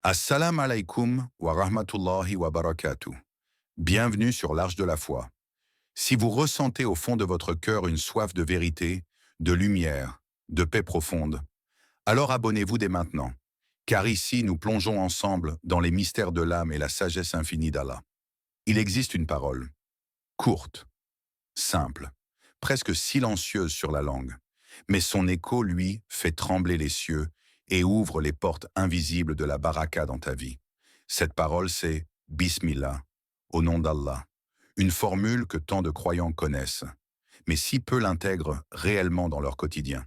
Assalamu alaikum wa rahmatullahi wa barakatuh. Bienvenue sur l'Arche de la foi. Si vous ressentez au fond de votre cœur une soif de vérité, de lumière, de paix profonde, alors abonnez-vous dès maintenant, car ici nous plongeons ensemble dans les mystères de l'âme et la sagesse infinie d'Allah. Il existe une parole, courte, simple, presque silencieuse sur la langue, mais son écho, lui, fait trembler les cieux et ouvre les portes invisibles de la baraka dans ta vie. Cette parole, c'est Bismillah, au nom d'Allah, une formule que tant de croyants connaissent, mais si peu l'intègrent réellement dans leur quotidien.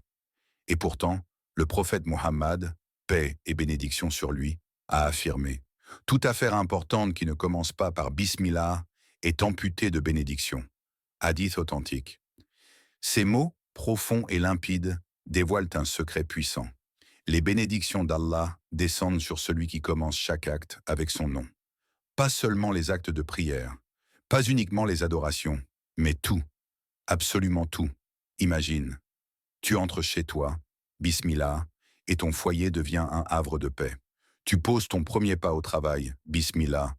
Et pourtant, le prophète Mohammed, paix et bénédiction sur lui, a affirmé « Toute affaire importante qui ne commence pas par Bismillah est amputée de bénédiction ». Hadith authentique. Ces mots, profonds et limpides, dévoilent un secret puissant. Les bénédictions d'Allah descendent sur celui qui commence chaque acte avec son nom. Pas seulement les actes de prière, pas uniquement les adorations, mais tout, absolument tout. Imagine, tu entres chez toi, Bismillah, et ton foyer devient un havre de paix. Tu poses ton premier pas au travail, Bismillah,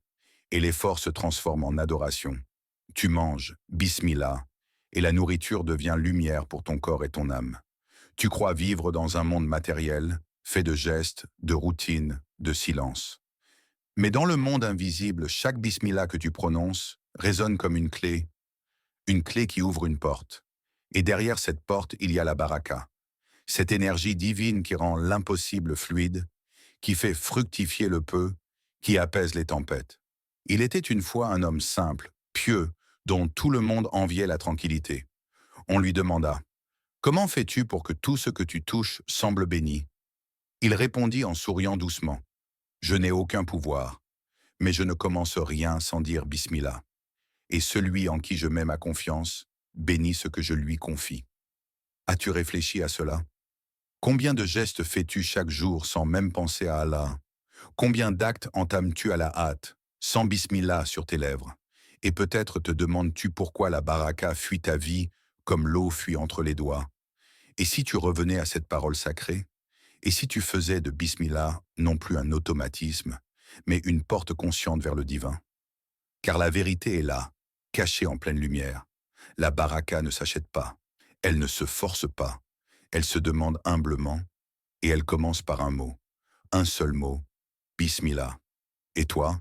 et l'effort se transforme en adoration. Tu manges, Bismillah, et la nourriture devient lumière pour ton corps et ton âme. Tu crois vivre dans un monde matériel, fait de gestes, de routines, de silence. Mais dans le monde invisible, chaque Bismillah que tu prononces résonne comme une clé qui ouvre une porte. Et derrière cette porte, il y a la baraka, cette énergie divine qui rend l'impossible fluide, qui fait fructifier le peu, qui apaise les tempêtes. Il était une fois un homme simple, pieux, dont tout le monde enviait la tranquillité. On lui demanda « Comment fais-tu pour que tout ce que tu touches semble béni ?» Il répondit en souriant doucement « Je n'ai aucun pouvoir, mais je ne commence rien sans dire Bismillah. Et celui en qui je mets ma confiance bénit ce que je lui confie. » As-tu réfléchi à cela? Combien de gestes fais-tu chaque jour sans même penser à Allah? Combien d'actes entames-tu à la hâte, sans Bismillah sur tes lèvres? Et peut-être te demandes-tu pourquoi la baraka fuit ta vie comme l'eau fuit entre les doigts. Et si tu revenais à cette parole sacrée? Et si tu faisais de Bismillah non plus un automatisme, mais une porte consciente vers le divin? Car la vérité est là, cachée en pleine lumière. La baraka ne s'achète pas, elle ne se force pas, elle se demande humblement, et elle commence par un seul mot, Bismillah. Et toi,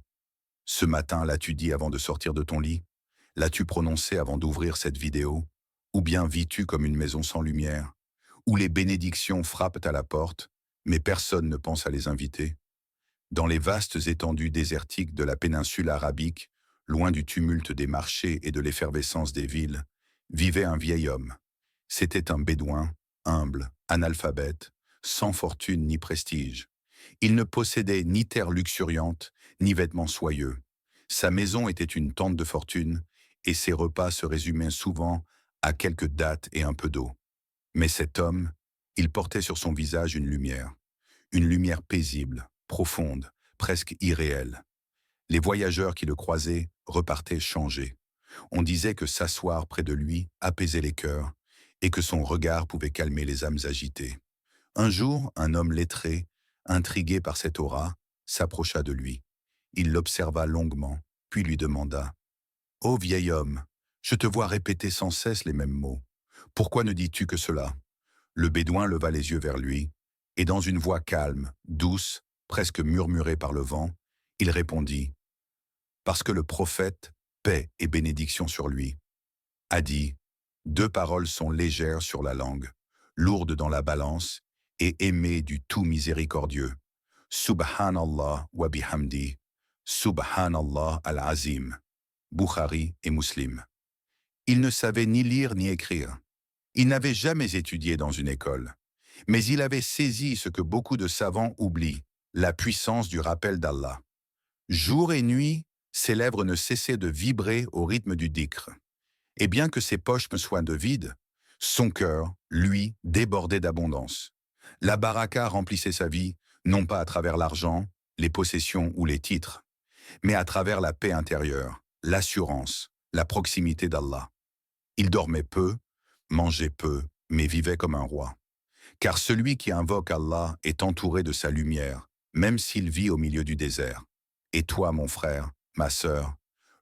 ce matin, l'as-tu dit avant de sortir de ton lit? L'as-tu prononcé avant d'ouvrir cette vidéo? Ou bien vis-tu comme une maison sans lumière, où les bénédictions frappent à la porte, mais personne ne pense à les inviter? Dans les vastes étendues désertiques de la péninsule arabique, loin du tumulte des marchés et de l'effervescence des villes, vivait un vieil homme. C'était un bédouin, humble, analphabète, sans fortune ni prestige. Il ne possédait ni terre luxuriante, ni vêtements soyeux. Sa maison était une tente de fortune, et ses repas se résumaient souvent à quelques dattes et un peu d'eau. Mais cet homme, il portait sur son visage une lumière paisible, profonde, presque irréelle. Les voyageurs qui le croisaient repartaient changés. On disait que s'asseoir près de lui apaisait les cœurs et que son regard pouvait calmer les âmes agitées. Un jour, un homme lettré, intrigué par cette aura, s'approcha de lui. Il l'observa longuement, puis lui demanda « Ô vieil homme, je te vois répéter sans cesse les mêmes mots. Pourquoi ne dis-tu que cela ?» Le bédouin leva les yeux vers lui, et dans une voix calme, douce, presque murmurée par le vent, il répondit « Parce que le prophète, paix et bénédiction sur lui, a dit « Deux paroles sont légères sur la langue, lourdes dans la balance et aimées du tout miséricordieux. Subhanallah wa bihamdi, Subhanallah al-Azim. » Bukhari et Muslim. Il ne savait ni lire ni écrire. Il n'avait jamais étudié dans une école. Mais il avait saisi ce que beaucoup de savants oublient, la puissance du rappel d'Allah. Jour et nuit, ses lèvres ne cessaient de vibrer au rythme du dhikr. Et bien que ses poches me soient de vide, son cœur, lui, débordait d'abondance. La baraka remplissait sa vie, non pas à travers l'argent, les possessions ou les titres, mais à travers la paix intérieure, l'assurance, la proximité d'Allah. Il dormait peu, mangeait peu, mais vivait comme un roi. Car celui qui invoque Allah est entouré de sa lumière, même s'il vit au milieu du désert. Et toi, mon frère, ma sœur,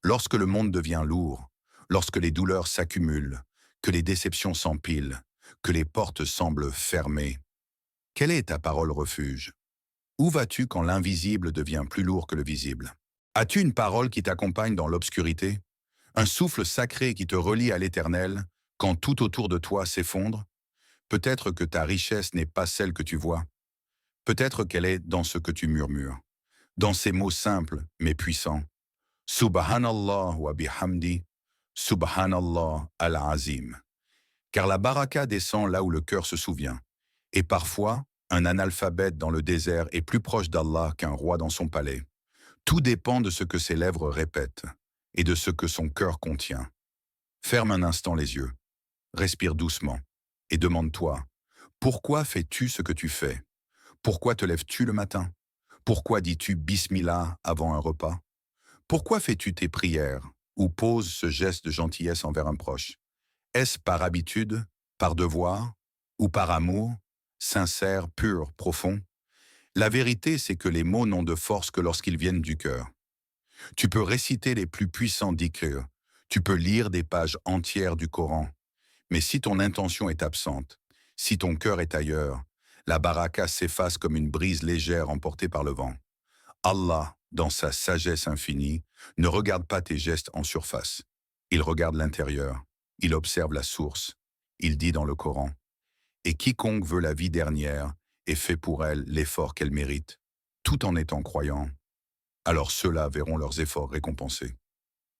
lorsque le monde devient lourd, lorsque les douleurs s'accumulent, que les déceptions s'empilent, que les portes semblent fermées, quelle est ta parole refuge? Où vas-tu quand l'invisible devient plus lourd que le visible? As-tu une parole qui t'accompagne dans l'obscurité? Un souffle sacré qui te relie à l'Éternel quand tout autour de toi s'effondre? Peut-être que ta richesse n'est pas celle que tu vois. Peut-être qu'elle est dans ce que tu murmures, dans ces mots simples mais puissants. Subhanallah wa bihamdi, Subhanallah al-Azim. Car la baraka descend là où le cœur se souvient. Et parfois, un analphabète dans le désert est plus proche d'Allah qu'un roi dans son palais. Tout dépend de ce que ses lèvres répètent et de ce que son cœur contient. Ferme un instant les yeux, respire doucement et demande-toi, pourquoi fais-tu ce que tu fais? Pourquoi te lèves-tu le matin? Pourquoi dis-tu Bismillah avant un repas? Pourquoi fais-tu tes prières ou poses ce geste de gentillesse envers un proche? Est-ce par habitude, par devoir ou par amour, sincère, pur, profond? La vérité, c'est que les mots n'ont de force que lorsqu'ils viennent du cœur. Tu peux réciter les plus puissants dhikr, tu peux lire des pages entières du Coran, mais si ton intention est absente, si ton cœur est ailleurs, la baraka s'efface comme une brise légère emportée par le vent. Allah, dans sa sagesse infinie, ne regarde pas tes gestes en surface. Il regarde l'intérieur, il observe la source. Il dit dans le Coran, « Et quiconque veut la vie dernière et fait pour elle l'effort qu'elle mérite, tout en étant croyant, alors ceux-là verront leurs efforts récompensés. »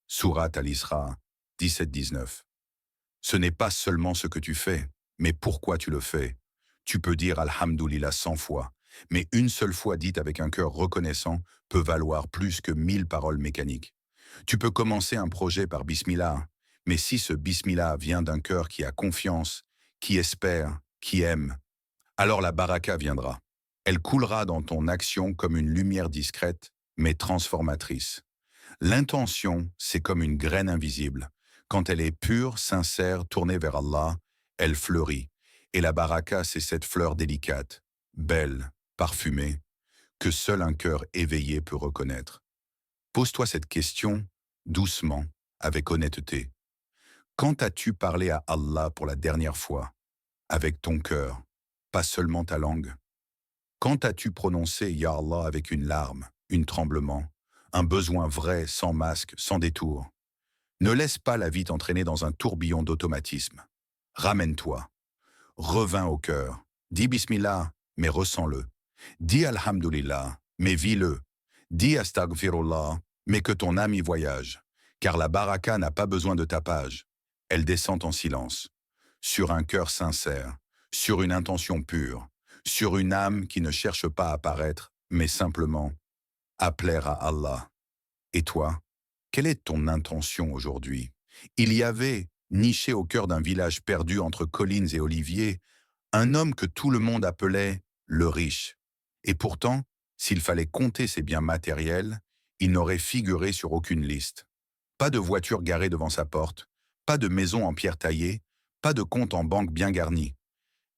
Sourate Al-Isra 17-19. Ce n'est pas seulement ce que tu fais, mais pourquoi tu le fais. Tu peux dire Alhamdulillah 100 fois, mais une seule fois dite avec un cœur reconnaissant peut valoir plus que 1000 paroles mécaniques. Tu peux commencer un projet par Bismillah, mais si ce Bismillah vient d'un cœur qui a confiance, qui espère, qui aime, alors la baraka viendra. Elle coulera dans ton action comme une lumière discrète, mais transformatrice. L'intention, c'est comme une graine invisible. Quand elle est pure, sincère, tournée vers Allah, elle fleurit. Et la baraka, c'est cette fleur délicate, belle, parfumée, que seul un cœur éveillé peut reconnaître. Pose-toi cette question, doucement, avec honnêteté. Quand as-tu parlé à Allah pour la dernière fois? Avec ton cœur, pas seulement ta langue. Quand as-tu prononcé Ya Allah avec une larme, un tremblement, un besoin vrai, sans masque, sans détour? Ne laisse pas la vie t'entraîner dans un tourbillon d'automatisme. Ramène-toi. Reviens au cœur. Dis Bismillah, mais ressens-le. Dis Alhamdulillah, mais vis-le. Dis Astaghfirullah, mais que ton âme y voyage. Car la baraka n'a pas besoin de tapage. Elle descend en silence. Sur un cœur sincère, sur une intention pure, sur une âme qui ne cherche pas à paraître, mais simplement à plaire à Allah. Et toi, quelle est ton intention aujourd'hui? Il y avait, niché au cœur d'un village perdu entre collines et oliviers, un homme que tout le monde appelait le riche. Et pourtant, s'il fallait compter ses biens matériels, il n'aurait figuré sur aucune liste. Pas de voiture garée devant sa porte, pas de maison en pierre taillée, pas de compte en banque bien garni.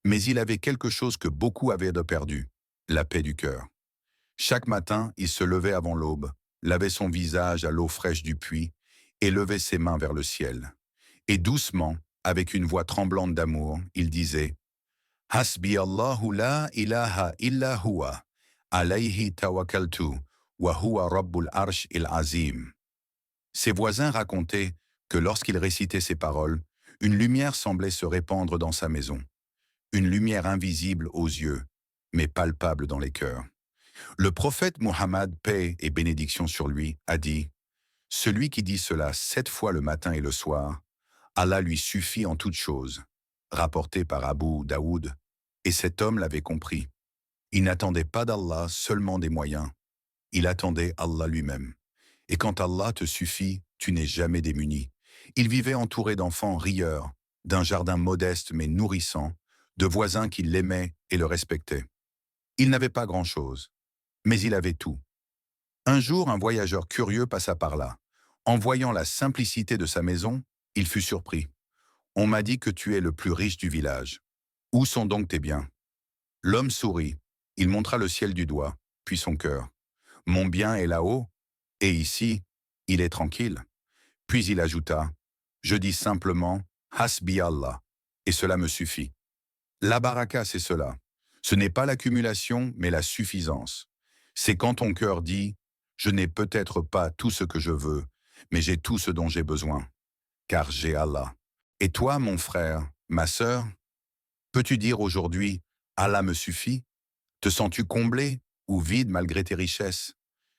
Mais il avait quelque chose que beaucoup avaient de perdu, la paix du cœur. Chaque matin, il se levait avant l'aube, lavait son visage à l'eau fraîche du puits et levait ses mains vers le ciel. Et doucement, avec une voix tremblante d'amour, il disait « Hasbi Allahu la ilaha illa huwa, alayhi tawakkaltu, wa huwa rabbul arsh il azim ». Ses voisins racontaient que lorsqu'il récitait ces paroles, une lumière semblait se répandre dans sa maison. Une lumière invisible aux yeux, mais palpable dans les cœurs. Le prophète Muhammad, paix et bénédiction sur lui, a dit « Celui qui dit cela 7 fois le matin et le soir, Allah lui suffit en toutes choses », rapporté par Abu Daoud, et cet homme l'avait compris. Il n'attendait pas d'Allah seulement des moyens, il attendait Allah lui-même. Et quand Allah te suffit, tu n'es jamais démuni. Il vivait entouré d'enfants rieurs, d'un jardin modeste mais nourrissant, de voisins qui l'aimaient et le respectaient. Il n'avait pas grand-chose, mais il avait tout. Un jour, un voyageur curieux passa par là. En voyant la simplicité de sa maison, il fut surpris. « On m'a dit que tu es le plus riche du village. Où sont donc tes biens ?» L'homme sourit. Il montra le ciel du doigt. puis son cœur. Mon bien est là-haut, et ici, il est tranquille. Puis il ajouta, je dis simplement, Hasbi Allah, et cela me suffit. La baraka, c'est cela. Ce n'est pas l'accumulation, mais la suffisance. C'est quand ton cœur dit, je n'ai peut-être pas tout ce que je veux, mais j'ai tout ce dont j'ai besoin, car j'ai Allah. Et toi, mon frère, ma sœur, peux-tu dire aujourd'hui, Allah me suffit? Te sens-tu comblé ou vide malgré tes richesses?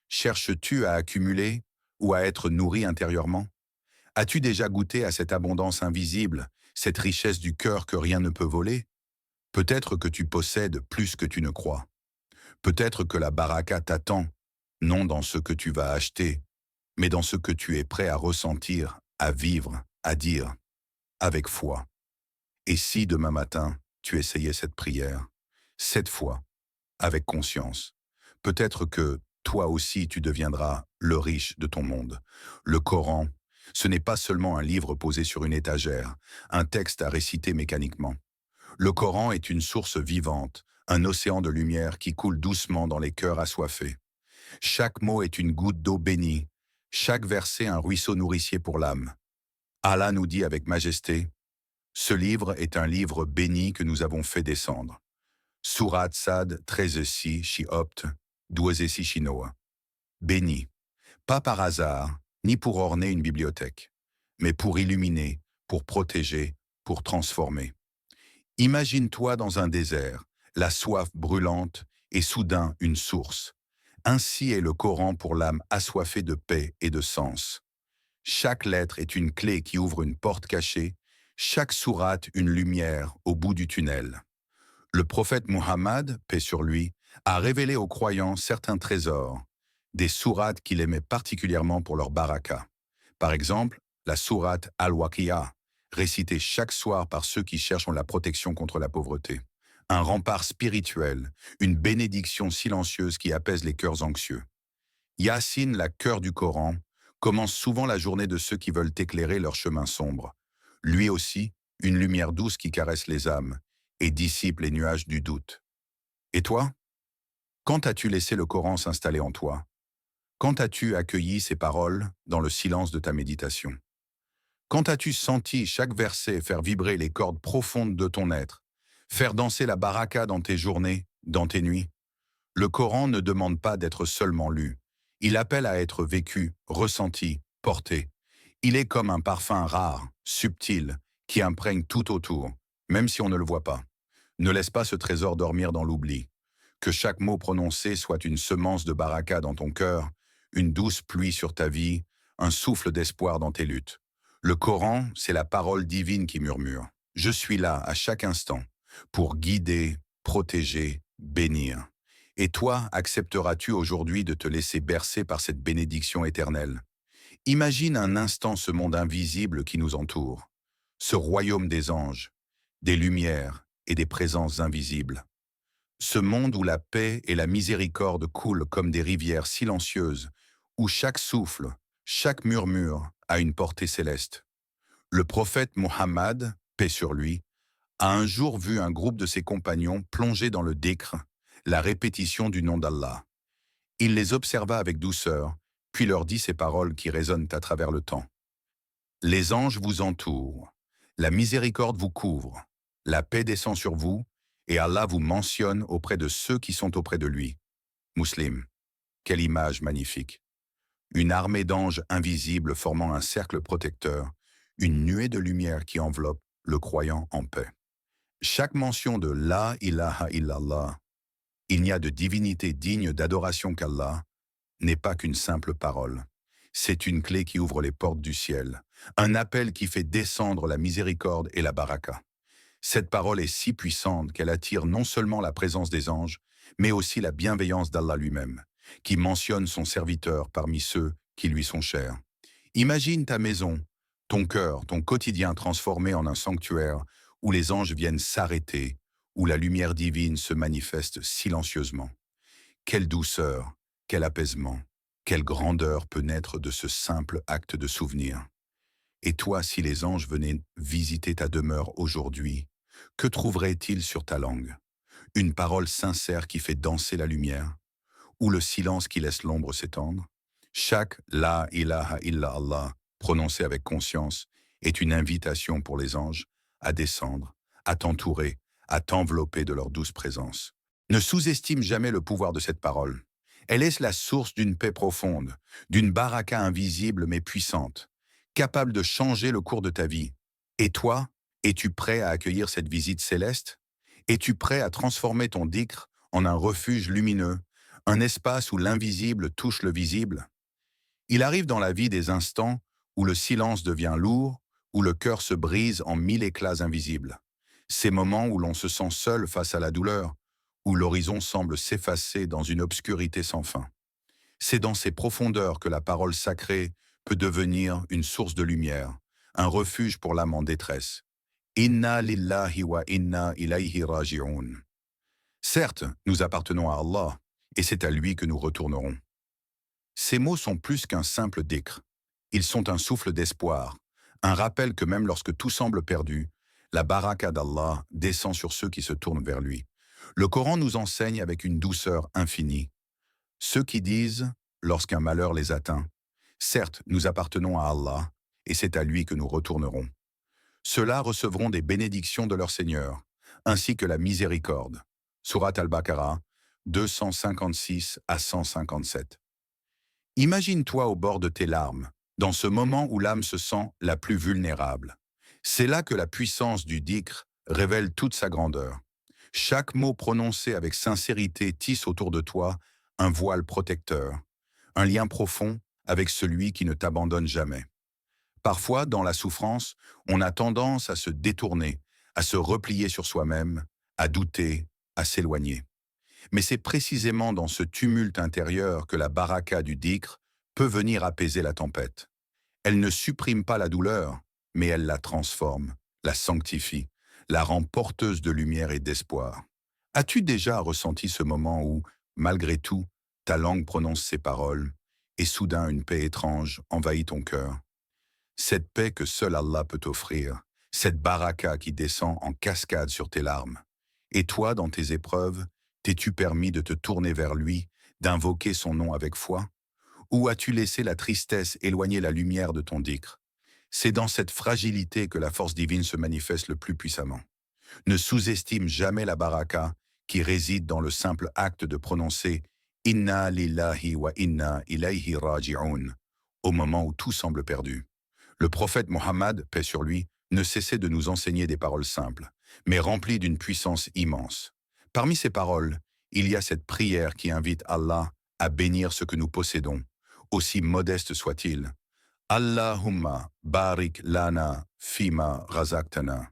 Cherches-tu à accumuler ou à être nourri intérieurement? As-tu déjà goûté à cette abondance invisible, cette richesse du cœur que rien ne peut voler? Peut-être que tu possèdes plus que tu ne crois. Peut-être que la baraka t'attend, non dans ce que tu vas acheter, mais dans ce que tu es prêt à ressentir, à vivre, à dire, avec foi. Et si demain matin, tu essayais cette prière, 7 fois, avec conscience, peut-être que toi aussi tu deviendras le riche de ton monde. Le Coran, ce n'est pas seulement un livre posé sur une étagère, un texte à réciter mécaniquement. Le Coran est une source vivante, un océan de lumière qui coule doucement dans les cœurs assoiffés. Chaque mot est une goutte d'eau bénie, chaque verset un ruisseau nourricier pour l'âme. Allah nous dit avec majesté, « Ce livre est un livre béni que nous avons fait descendre. » Surat Sad 13 Shiopt 12 Shinoa. Béni, pas par hasard, ni pour orner une bibliothèque, mais pour illuminer, pour protéger, pour transformer. Imagine-toi dans un désert, la soif brûlante et soudain une source. Ainsi est le Coran pour l'âme assoiffée de paix et de sens. Chaque lettre est une clé qui ouvre une porte cachée, chaque sourate une lumière au bout du tunnel. Le prophète Muhammad, paix sur lui, a révélé aux croyants certains trésors, des sourates qu'il aimait particulièrement pour leur baraka. Par exemple, la sourate Al-Waqi'a, récitée chaque soir par ceux qui cherchent la protection contre la pauvreté. Un rempart spirituel, une bénédiction silencieuse qui apaise les cœurs anxieux. Yassine, la cœur du Coran, commence souvent la journée de ceux qui veulent éclairer leur chemin sombre. Lui aussi, une lumière douce qui caresse les âmes et dissipe les nuages du doute. Et toi? Quand as-tu laissé le Coran s'installer en toi? Quand as-tu accueilli ces paroles dans le silence de ta méditation? Quand as-tu senti chaque verset faire vibrer les cordes profondes de ton être, faire danser la baraka dans tes journées, dans tes nuits? Le Coran ne demande pas d'être seulement lu. Il appelle à être vécu, ressenti, porté. Il est comme un parfum rare, subtil, qui imprègne tout autour, même si on ne le voit pas. Ne laisse pas ce trésor dormir dans l'oubli. Que chaque mot prononcé soit une semence de baraka dans ton cœur, une douce pluie sur ta vie, un souffle d'espoir dans tes luttes. Le Coran, c'est la parole divine qui murmure. Je suis là à chaque instant pour guider, protéger, bénir. Et toi, accepteras-tu aujourd'hui de te laisser bercer par cette bénédiction éternelle? Imagine un instant ce monde invisible qui nous entoure, ce royaume des anges, des lumières et des présences invisibles. Ce monde où la paix et la miséricorde coulent comme des rivières silencieuses, où chaque souffle, chaque murmure a une portée céleste. Le prophète Muhammad, paix sur lui, a un jour vu un groupe de ses compagnons plonger dans le dhikr, la répétition du nom d'Allah. Il les observa avec douceur, puis leur dit ces paroles qui résonnent à travers le temps. Les anges vous entourent, la miséricorde vous couvre, la paix descend sur vous, et Allah vous mentionne auprès de ceux qui sont auprès de lui. Muslim, quelle image magnifique. Une armée d'anges invisibles formant un cercle protecteur, une nuée de lumière qui enveloppe le croyant en paix. Chaque mention de La ilaha illallah, il n'y a de divinité digne d'adoration qu'Allah, n'est pas qu'une simple parole. C'est une clé qui ouvre les portes du ciel, un appel qui fait descendre la miséricorde et la baraka. Cette parole est si puissante qu'elle attire non seulement la présence des anges, mais aussi la bienveillance d'Allah lui-même, qui mentionne son serviteur parmi ceux qui lui sont chers. Imagine ta maison, ton cœur, ton quotidien transformé en un sanctuaire où les anges viennent s'arrêter, où la lumière divine se manifeste silencieusement. Quelle douceur, quel apaisement, quelle grandeur peut naître de ce simple acte de souvenir. Et toi, si les anges venaient visiter ta demeure aujourd'hui, que trouveraient-ils sur ta langue? Une parole sincère qui fait danser la lumière? ou le silence qui laisse l'ombre s'étendre. Chaque La ilaha illa Allah, prononcé avec conscience, est une invitation pour les anges à descendre, à t'entourer, à t'envelopper de leur douce présence. Ne sous-estime jamais le pouvoir de cette parole. Elle est la source d'une paix profonde, d'une baraka invisible mais puissante, capable de changer le cours de ta vie. Et toi, es-tu prêt à accueillir cette visite céleste? Es-tu prêt à transformer ton dhikr en un refuge lumineux, un espace où l'invisible touche le visible? Il arrive dans la vie des instants où le silence devient lourd, où le cœur se brise en mille éclats invisibles. Ces moments où l'on se sent seul face à la douleur, où l'horizon semble s'effacer dans une obscurité sans fin. C'est dans ces profondeurs que la parole sacrée peut devenir une source de lumière, un refuge pour l'âme en détresse. Inna lillahi wa inna ilayhi raji'un. Certes, nous appartenons à Allah, et c'est à lui que nous retournerons. Ces mots sont plus qu'un simple dhikr. Ils sont un souffle d'espoir, un rappel que même lorsque tout semble perdu, la baraka d'Allah descend sur ceux qui se tournent vers lui. Le Coran nous enseigne avec une douceur infinie. Ceux qui disent, lorsqu'un malheur les atteint, certes, nous appartenons à Allah, et c'est à lui que nous retournerons. Ceux-là recevront des bénédictions de leur Seigneur, ainsi que la miséricorde. Surat al-Baqarah, 256 à 157. Imagine-toi au bord de tes larmes, dans ce moment où l'âme se sent la plus vulnérable. C'est là que la puissance du dhikr révèle toute sa grandeur. Chaque mot prononcé avec sincérité tisse autour de toi un voile protecteur, un lien profond avec celui qui ne t'abandonne jamais. Parfois, dans la souffrance, on a tendance à se détourner, à se replier sur soi-même, à douter, à s'éloigner. Mais c'est précisément dans ce tumulte intérieur que la baraka du dhikr peut venir apaiser la tempête. Elle ne supprime pas la douleur, mais elle la transforme, la sanctifie, la rend porteuse de lumière et d'espoir. As-tu déjà ressenti ce moment où, malgré tout, ta langue prononce ces paroles, et soudain une paix étrange envahit ton cœur? Cette paix que seul Allah peut offrir, cette baraka qui descend en cascade sur tes larmes. Et toi, dans tes épreuves, t'es-tu permis de te tourner vers lui, d'invoquer son nom avec foi? Ou as-tu laissé la tristesse éloigner la lumière de ton dhikr? C'est dans cette fragilité que la force divine se manifeste le plus puissamment. Ne sous-estime jamais la baraka qui réside dans le simple acte de prononcer « Inna lillahi wa inna ilayhi raji'un » au moment où tout semble perdu. Le prophète Mohammed, paix sur lui, ne cessait de nous enseigner des paroles simples, mais remplies d'une puissance immense. Parmi ces paroles, il y a cette prière qui invite Allah à bénir ce que nous possédons, aussi modeste soit-il. Allahumma barik lana fima razaqtana.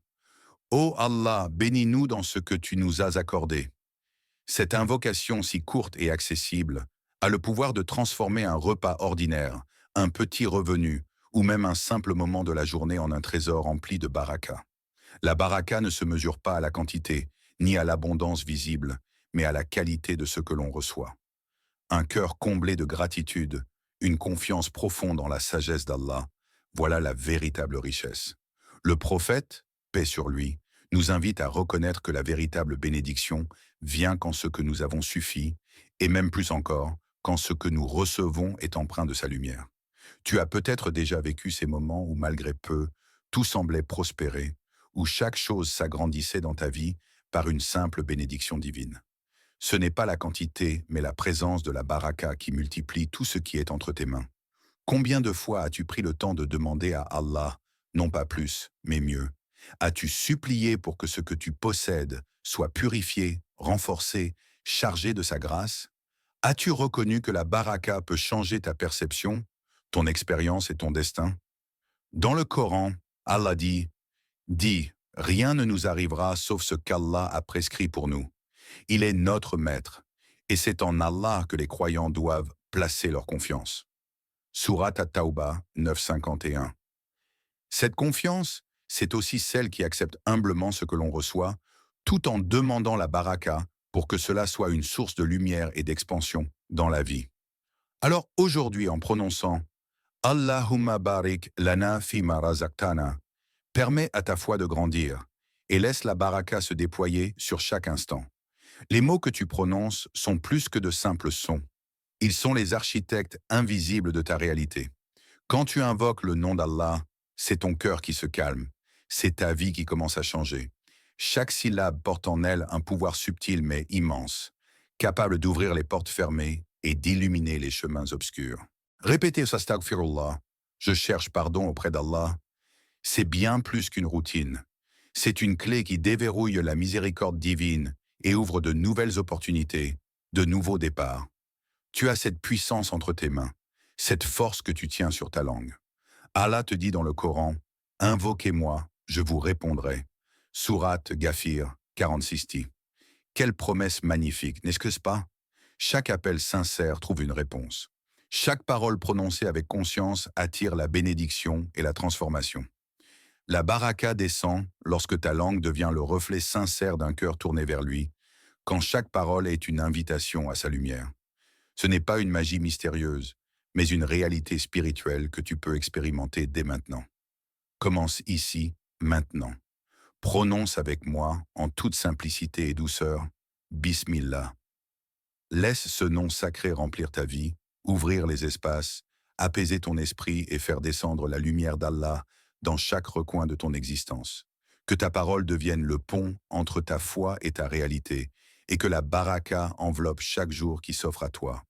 Ô Allah, bénis-nous dans ce que tu nous as accordé. Cette invocation si courte et accessible a le pouvoir de transformer un repas ordinaire, un petit revenu, ou même un simple moment de la journée en un trésor rempli de baraka. La baraka ne se mesure pas à la quantité, ni à l'abondance visible, mais à la qualité de ce que l'on reçoit. Un cœur comblé de gratitude, une confiance profonde en la sagesse d'Allah, voilà la véritable richesse. Le prophète, paix sur lui, nous invite à reconnaître que la véritable bénédiction vient quand ce que nous avons suffit, et même plus encore, quand ce que nous recevons est empreint de sa lumière. Tu as peut-être déjà vécu ces moments où, malgré peu, tout semblait prospérer, où chaque chose s'agrandissait dans ta vie par une simple bénédiction divine. Ce n'est pas la quantité, mais la présence de la baraka qui multiplie tout ce qui est entre tes mains. Combien de fois as-tu pris le temps de demander à Allah, non pas plus, mais mieux? As-tu supplié pour que ce que tu possèdes soit purifié, renforcé, chargé de sa grâce? As-tu reconnu que la baraka peut changer ta perception, ton expérience et ton destin? Dans le Coran, Allah dit, « Dis, rien ne nous arrivera sauf ce qu'Allah a prescrit pour nous. Il est notre maître, et c'est en Allah que les croyants doivent placer leur confiance. » Surat At-Tawbah 9:51. Cette confiance, c'est aussi celle qui accepte humblement ce que l'on reçoit, tout en demandant la baraka pour que cela soit une source de lumière et d'expansion dans la vie. Alors aujourd'hui, en prononçant « Allahumma barik lana fima razaqtana », permets à ta foi de grandir et laisse la baraka se déployer sur chaque instant. Les mots que tu prononces sont plus que de simples sons. Ils sont les architectes invisibles de ta réalité. Quand tu invoques le nom d'Allah, c'est ton cœur qui se calme, c'est ta vie qui commence à changer. Chaque syllabe porte en elle un pouvoir subtil mais immense, capable d'ouvrir les portes fermées et d'illuminer les chemins obscurs. Répétez ce astaghfirullah, je cherche pardon auprès d'Allah, c'est bien plus qu'une routine. C'est une clé qui déverrouille la miséricorde divine et ouvre de nouvelles opportunités, de nouveaux départs. Tu as cette puissance entre tes mains, cette force que tu tiens sur ta langue. Allah te dit dans le Coran, « Invoquez-moi, je vous répondrai. » Sourate Ghafir 46. Quelle promesse magnifique, n'est-ce pas? Chaque appel sincère trouve une réponse. Chaque parole prononcée avec conscience attire la bénédiction et la transformation. La baraka descend lorsque ta langue devient le reflet sincère d'un cœur tourné vers lui, quand chaque parole est une invitation à sa lumière. Ce n'est pas une magie mystérieuse, mais une réalité spirituelle que tu peux expérimenter dès maintenant. Commence ici, maintenant. Prononce avec moi, en toute simplicité et douceur, Bismillah. Laisse ce nom sacré remplir ta vie, ouvrir les espaces, apaiser ton esprit et faire descendre la lumière d'Allah dans chaque recoin de ton existence. Que ta parole devienne le pont entre ta foi et ta réalité, et que la baraka enveloppe chaque jour qui s'offre à toi.